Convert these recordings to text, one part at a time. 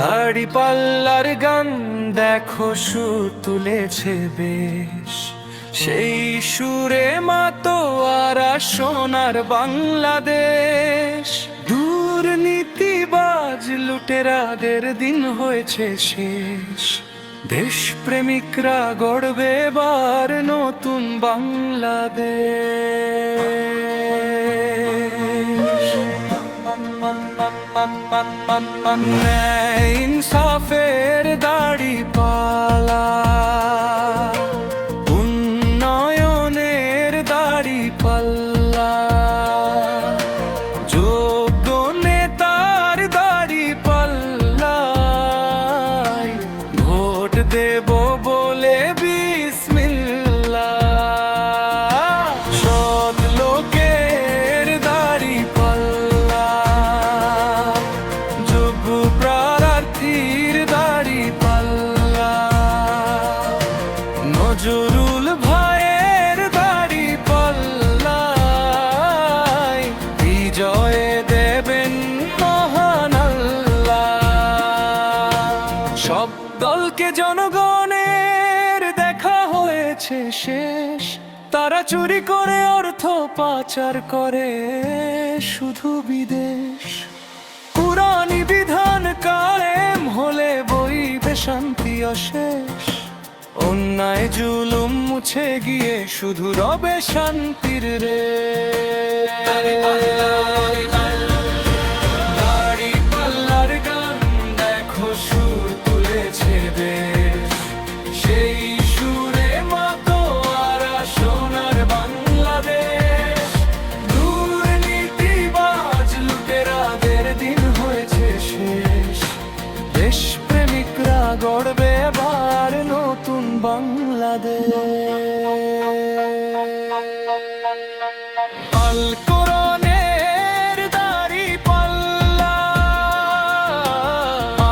দাড়ি পাল্লার গান দেখো সুর তুলেছে বেশ, সেই সুরে মাতোয়ারা সোনার বাংলাদেশ। দুর্নীতিবাজ লুটেরাদের দিন হয়েছে শেষ, দেশপ্রেমিকরা গড়বে এবার নতুন বাংলাদেশ। ন্যায় ইনসাফের দাড়ি পালা, উন্নয়নের দাড়ি পাল্লা, যোগ্য নেতার দাড়ি পাল্লায় ভোট দেব বলে বিসমিল্লাহ। সৎ লোকের দাড়ি পাল্লা, যোগ্য প্রার্থীর দাড়ি পাল্লা, নজরুল ভাইয়ের দাড়ি পাল্লায় বিজয় দেবেন মহান আল্লাহ। সব দলকে জনগণের দেখা হয়েছে শেষ, তারা চুরি করে অর্থ পাচার করে শুধু বিদেশ। পুরানি বিধান কায়েম হলে বইবে শান্তি অশেষ, অন্যায় জুলুম মুছে গিয়ে শুধু রবে শান্তির রে। দাড়ি পাল্লার গান দেখো সুর তুলেছে বেশ, সেই সুরে মাতোয়ারা সোনার বাংলাদেশ। দুর্নীতিবাজ লুটেরাদের দিন হয়েছে শেষ, দেশপ্রেমিকরা গড়বে এবার নতুন বাংলাদেশ। আল কোরআনের দাড়ি পাল্লা,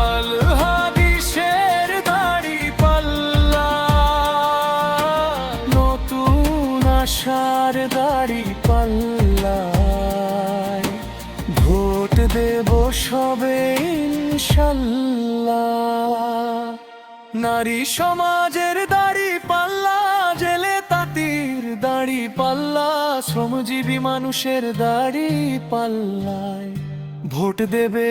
আল হাদিসের দাড়ি পাল্লা, নতুন আশার দাড়ি পাল্লায় ভোট দেব সবে ইনশাল্লাহ। নারী সমাজের দাড়ি পাল্লা, জেলে তাঁতির দাড়ি পাল্লা, শ্রমজীবী মানুষের দাড়ি পাল্লায় ভোট দেবে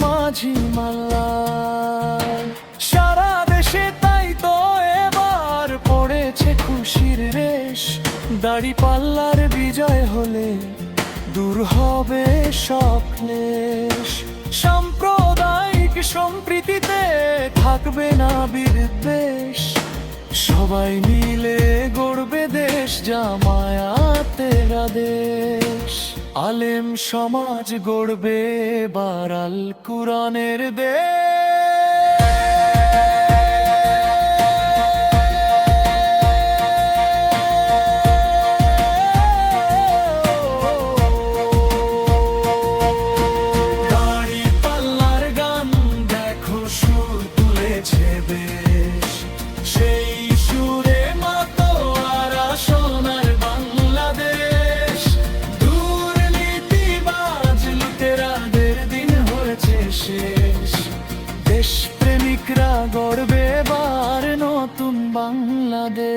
মাঝি মাল্লায়। সারা দেশে তাই তো এবার পড়েছে খুশির রেশ, দাড়ি পাল্লার বিজয় হলে দূর হবে সব ক্লেশ। সাম্প্রদায়িক সম্প্রীতিতে থাকবে না বিদ্বেষ, সবাই মিলে গড়বে দেশ জামায়াতের আদেশ। আলেম সমাজ গড়বে এবার আল কুরআনের দেশ। দেশপ্রেমিকরা গড়বে এবার নতুন বাংলাদেশ।